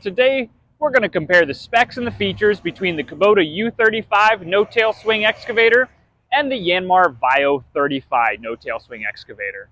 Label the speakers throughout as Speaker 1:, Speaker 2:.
Speaker 1: Today, we're going to compare the specs and the features between the Kubota U35 no-tail swing excavator and the Yanmar VIO35 no-tail swing excavator.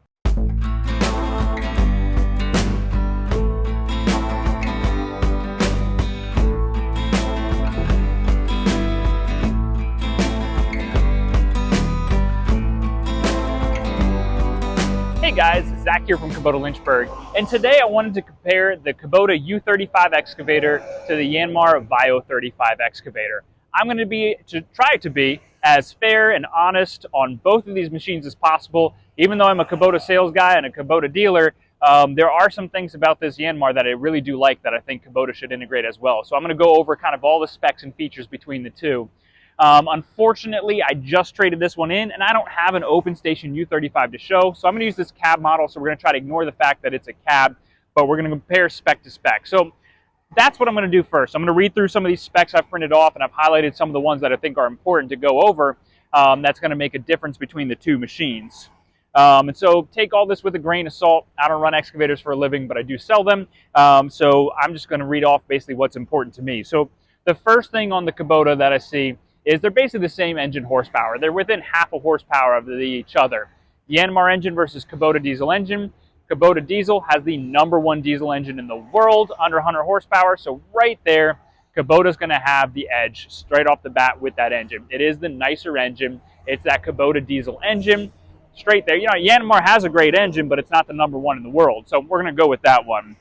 Speaker 1: Hey guys, Zach here from Kubota Lynchburg, and today I wanted to compare the Kubota U35 excavator to the Yanmar VIO35 excavator. I'm going to try to be as fair and honest on both of these machines as possible. Even though I'm a Kubota sales guy and a Kubota dealer, there are some things about this Yanmar that I really do like that I think Kubota should integrate as well. So I'm going to go over kind of all the specs and features between the two. Unfortunately, I just traded this one in, and I don't have an open station U35 to show, so I'm going to use this cab model. So we're going to try to ignore the fact that it's a cab, but we're going to compare spec to spec. So that's what I'm going to do first. I'm going to read through some of these specs I've printed off, and I've highlighted some of the ones that I think are important to go over. That's going to make a difference between the two machines. And so take all this with a grain of salt. I don't run excavators for a living, but I do sell them. So I'm just going to read off basically what's important to me. So the first thing on the Kubota that I see is they're basically the same engine horsepower. They're within half a horsepower of each other. Yanmar engine versus Kubota diesel engine. Kubota diesel has the #1 diesel engine in the world, under 100 horsepower. So right there, Kubota's going to have the edge straight off the bat with that engine. It is the nicer engine. It's that Kubota diesel engine. Straight there. You know, Yanmar has a great engine, but it's not the #1 in the world. So we're going to go with that one.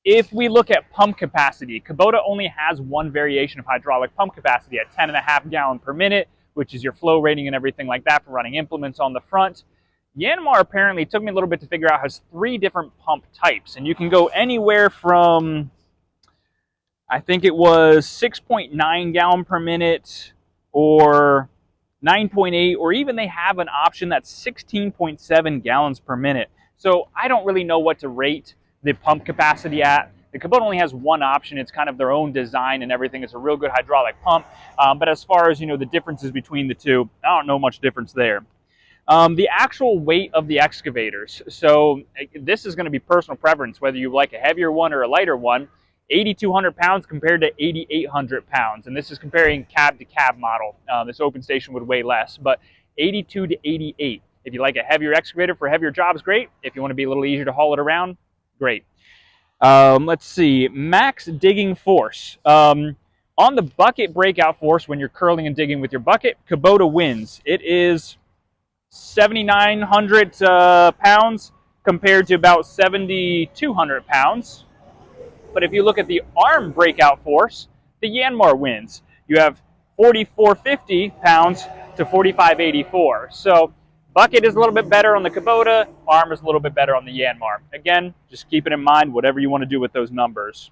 Speaker 1: If we look at pump capacity, Kubota only has one variation of hydraulic pump capacity at 10.5 gallons per minute, which is your flow rating and everything like that for running implements on the front. Yanmar apparently, took me a little bit to figure out, has 3 different pump types, and you can go anywhere from, I think it was 6.9 gallon per minute or 9.8, or even they have an option that's 16.7 gallons per minute. So I don't really know what to rate the pump capacity at. The Kubota only has one option. It's kind of their own design and everything. It's a real good hydraulic pump. But as far as, you know, the differences between the two, I don't know much difference there. The actual weight of the excavators. So this is going to be personal preference, whether you like a heavier one or a lighter one. 8,200 pounds compared to 8,800 pounds. And this is comparing cab to cab model. This open station would weigh less, but 82 to 88. If you like a heavier excavator for heavier jobs, great. If you want to be a little easier to haul it around, great. Let's see, max digging force. On the bucket breakout force, when you're curling and digging with your bucket, Kubota wins. It is 7,900 pounds compared to about 7,200 pounds. But if you look at the arm breakout force, the Yanmar wins. You have 4,450 pounds to 4,584. So bucket is a little bit better on the Kubota, arm is a little bit better on the Yanmar. Again, just keep it in mind, whatever you want to do with those numbers.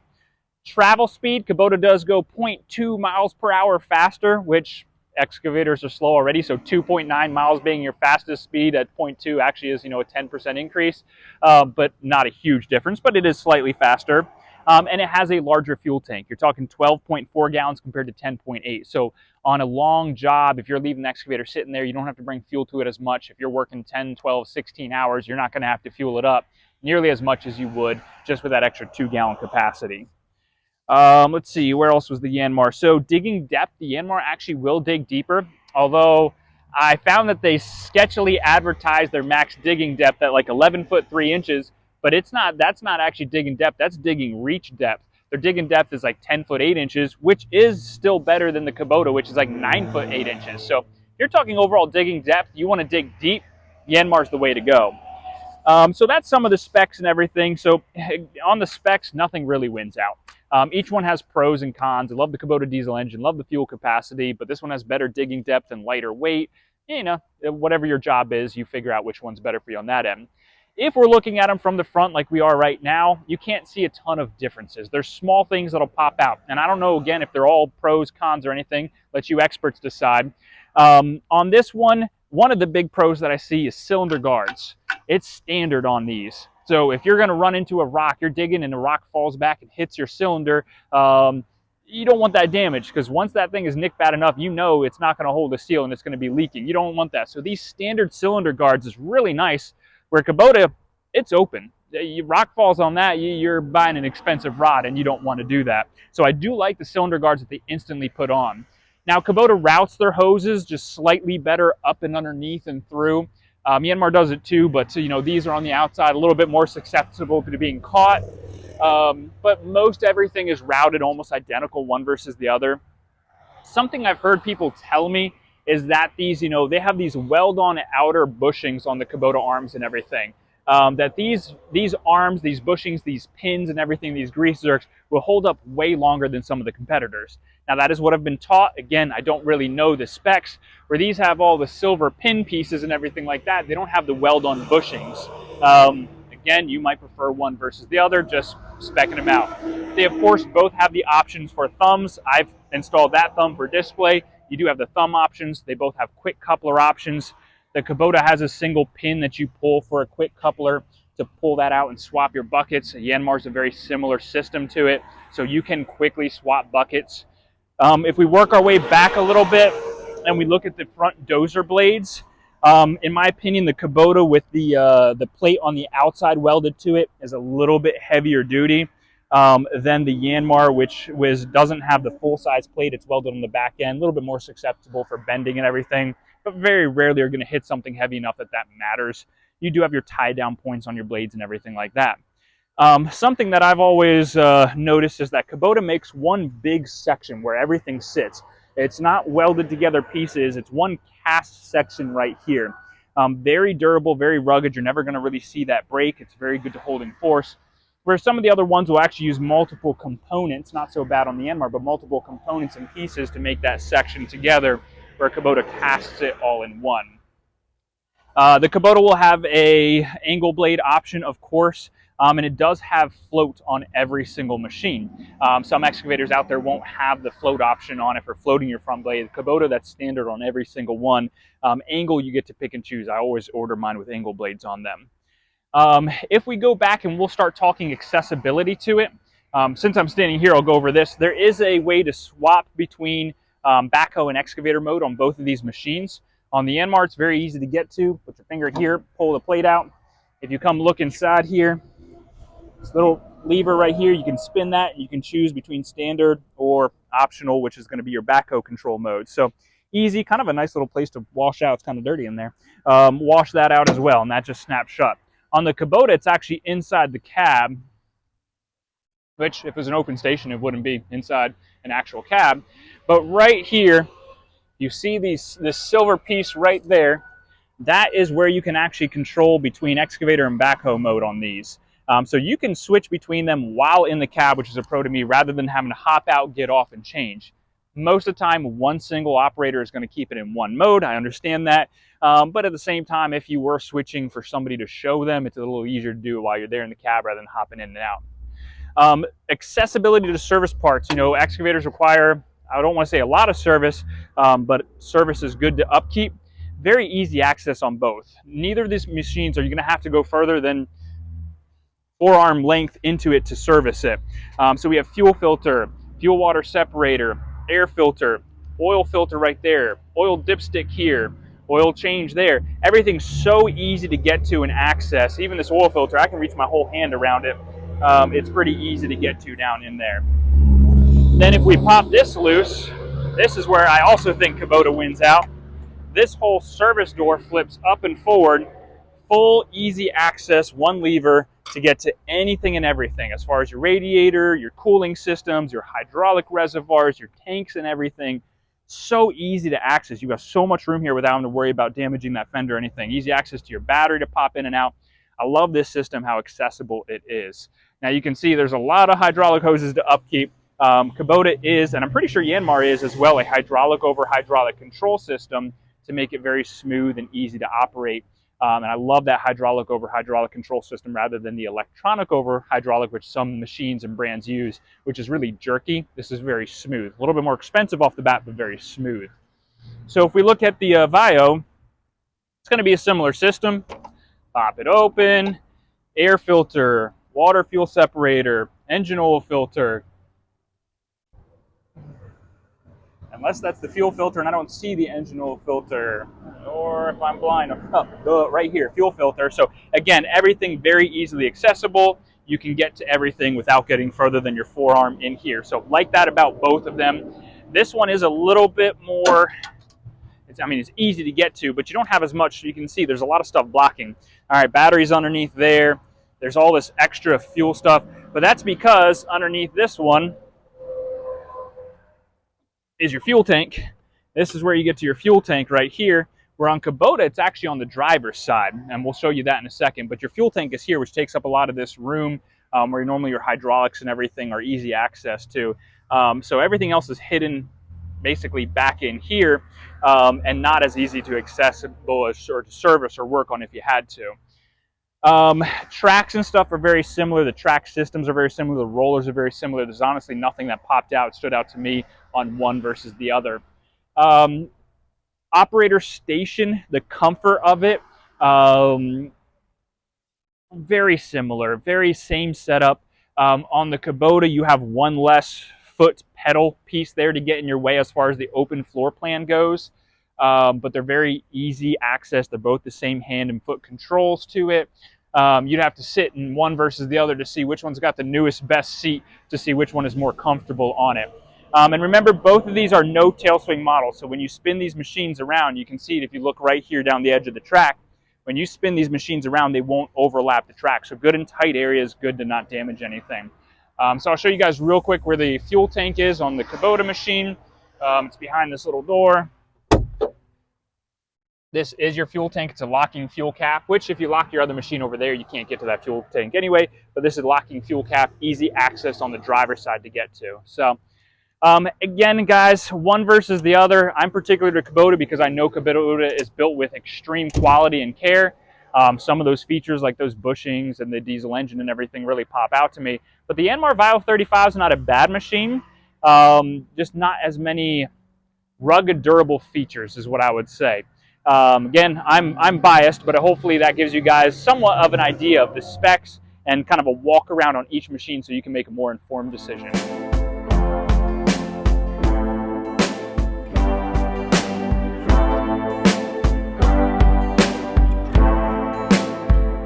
Speaker 1: Travel speed, Kubota does go 0.2 miles per hour faster, which excavators are slow already, so 2.9 miles being your fastest speed at 0.2 actually is, you know, a 10% increase, but not a huge difference, but it is slightly faster. And it has a larger fuel tank. You're talking 12.4 gallons compared to 10.8. So on a long job, if you're leaving the excavator sitting there, you don't have to bring fuel to it as much. If you're working 10, 12, 16 hours, you're not going to have to fuel it up nearly as much as you would just with that extra 2-gallon capacity. Let's see, where else was the Yanmar? So digging depth, the Yanmar actually will dig deeper, although I found that they sketchily advertised their max digging depth at like 11 foot 3 inches. But that's not actually digging depth, that's digging reach depth. Their digging depth is like 10 foot 8 inches, which is still better than the Kubota, which is like 9 foot 8 inches. So if you're talking overall digging depth, you want to dig deep, Yanmar's the way to go. So that's some of the specs and everything. So on the specs, nothing really wins out. Each one has pros and cons. I love the Kubota diesel engine, love the fuel capacity, but this one has better digging depth and lighter weight. You know, whatever your job is, you figure out which one's better for you on that end. If we're looking at them from the front like we are right now, you can't see a ton of differences. There's small things that'll pop out. And I don't know, again, if they're all pros, cons, or anything. Let you experts decide. On this one of the big pros that I see is cylinder guards. It's standard on these. So if you're going to run into a rock, you're digging and the rock falls back and hits your cylinder, you don't want that damage, because once that thing is nicked bad enough, you know it's not going to hold the seal and it's going to be leaking. You don't want that. So these standard cylinder guards is really nice, where Kubota, it's open. rock falls on that, you're buying an expensive rod, and you don't want to do that. So I do like the cylinder guards that they instantly put on. Now, Kubota routes their hoses just slightly better up and underneath and through. Yanmar does it too, but these are on the outside, a little bit more susceptible to being caught. But most everything is routed almost identical, one versus the other. Something I've heard people tell me is that these, they have these weld-on outer bushings on the Kubota arms and everything. That these arms, these bushings, these pins and everything, these grease zerks will hold up way longer than some of the competitors. Now that is what I've been taught. Again, I don't really know the specs. Where these have all the silver pin pieces and everything like that, they don't have the weld-on bushings. Again, you might prefer one versus the other, just speccing them out. They, of course, both have the options for thumbs. I've installed that thumb for display. You do have the thumb options. They both have quick coupler options. The Kubota has a single pin that you pull for a quick coupler to pull that out and swap your buckets. Yanmar's a very similar system to it, so you can quickly swap buckets. If we work our way back a little bit and we look at the front dozer blades, in my opinion, the Kubota with the plate on the outside welded to it is a little bit heavier duty than the Yanmar, which doesn't have the full-size plate. It's welded on the back end, a little bit more susceptible for bending and everything, but very rarely are going to hit something heavy enough that matters. You do have your tie-down points on your blades and everything like that. Something that I've always noticed is that Kubota makes one big section where everything sits. It's not welded together pieces. It's one cast section right here. Very durable, very rugged. You're never going to really see that break. It's very good to holding force. Where some of the other ones will actually use multiple components, not so bad on the Yanmar, but multiple components and pieces to make that section together, where Kubota casts it all in one. The Kubota will have a angle blade option, of course. And it does have float on every single machine. Some excavators out there won't have the float option on it for floating your front blade. Kubota, that's standard on every single one. Angle, you get to pick and choose. I always order mine with angle blades on them. If we go back and we'll start talking accessibility to it, since I'm standing here, I'll go over this. There is a way to swap between backhoe and excavator mode on both of these machines. On the Yanmar, it's very easy to get to. Put your finger here, pull the plate out. If you come look inside here, this little lever right here, you can spin that and you can choose between standard or optional, which is going to be your backhoe control mode. So easy, kind of a nice little place to wash out. It's kind of dirty in there. Wash that out as well, and that just snaps shut. On the Kubota, it's actually inside the cab, which if it was an open station, it wouldn't be inside an actual cab. But right here, you see this silver piece right there. That is where you can actually control between excavator and backhoe mode on these. So you can switch between them while in the cab, which is a pro to me, rather than having to hop out, get off, and change. Most of the time, one single operator is going to keep it in one mode. I understand that. But at the same time, if you were switching for somebody to show them, it's a little easier to do it while you're there in the cab rather than hopping in and out. Accessibility to service parts. Excavators require, I don't want to say a lot of service, but service is good to upkeep. Very easy access on both. Neither of these machines are you going to have to go further than forearm length into it to service it. So we have fuel filter, fuel water separator, air filter, oil filter right there, oil dipstick here, oil change there. Everything's so easy to get to and access. Even this oil filter, I can reach my whole hand around it. It's pretty easy to get to down in there. Then if we pop this loose, this is where I also think Kubota wins out. This whole service door flips up and forward, full easy access, one lever to get to anything and everything as far as your radiator, your cooling systems, your hydraulic reservoirs, your tanks and everything. So easy to access. You got so much room here without having to worry about damaging that fender or anything. Easy access to your battery to pop in and out. I love this system, how accessible it is. Now you can see there's a lot of hydraulic hoses to upkeep. Kubota is, and I'm pretty sure Yanmar is as well, a hydraulic over hydraulic control system to make it very smooth and easy to operate. And I love that hydraulic over hydraulic control system rather than the electronic over hydraulic, which some machines and brands use, which is really jerky. This is very smooth. A little bit more expensive off the bat, but very smooth. So if we look at the VIO, it's going to be a similar system. Pop it open, air filter, water fuel separator, engine oil filter. unless that's the fuel filter, and I don't see the engine oil filter, or if I'm blind, oh, right here, fuel filter. So again, everything very easily accessible. You can get to everything without getting further than your forearm in here. So like that about both of them. This one is a little bit more, it's easy to get to, but you don't have as much. You can see there's a lot of stuff blocking. All right, batteries underneath there. There's all this extra fuel stuff, but that's because underneath this one is your fuel tank. This is where you get to your fuel tank right here. Where on Kubota, it's actually on the driver's side, and we'll show you that in a second. But your fuel tank is here, which takes up a lot of this room where normally your hydraulics and everything are easy access to. So everything else is hidden basically back in here and not as easy to accessible or to service or work on if you had to. Tracks and stuff are very similar. The track systems are very similar. The rollers are very similar. There's honestly nothing that stood out to me on one versus the other. Operator station, the comfort of it, very similar, very same setup. On the Kubota, you have one less foot pedal piece there to get in your way as far as the open floor plan goes. But they're very easy access. They're both the same hand and foot controls to it. You'd have to sit in one versus the other to see which one's got the newest, best seat, to see which one is more comfortable on it. And remember, both of these are no tail swing models. So when you spin these machines around, you can see it if you look right here down the edge of the track. When you spin these machines around, they won't overlap the track. So good in tight areas, good to not damage anything. So I'll show you guys real quick where the fuel tank is on the Kubota machine. It's behind this little door. This is your fuel tank. It's a locking fuel cap, which if you lock your other machine over there, you can't get to that fuel tank anyway. But this is locking fuel cap, easy access on the driver's side to get to. So again, guys, one versus the other. I'm particular to Kubota because I know Kubota is built with extreme quality and care. Some of those features like those bushings and the diesel engine and everything really pop out to me. But the Yanmar VIO35 is not a bad machine, just not as many rugged, durable features is what I would say. Again, I'm biased, but hopefully that gives you guys somewhat of an idea of the specs and kind of a walk around on each machine so you can make a more informed decision.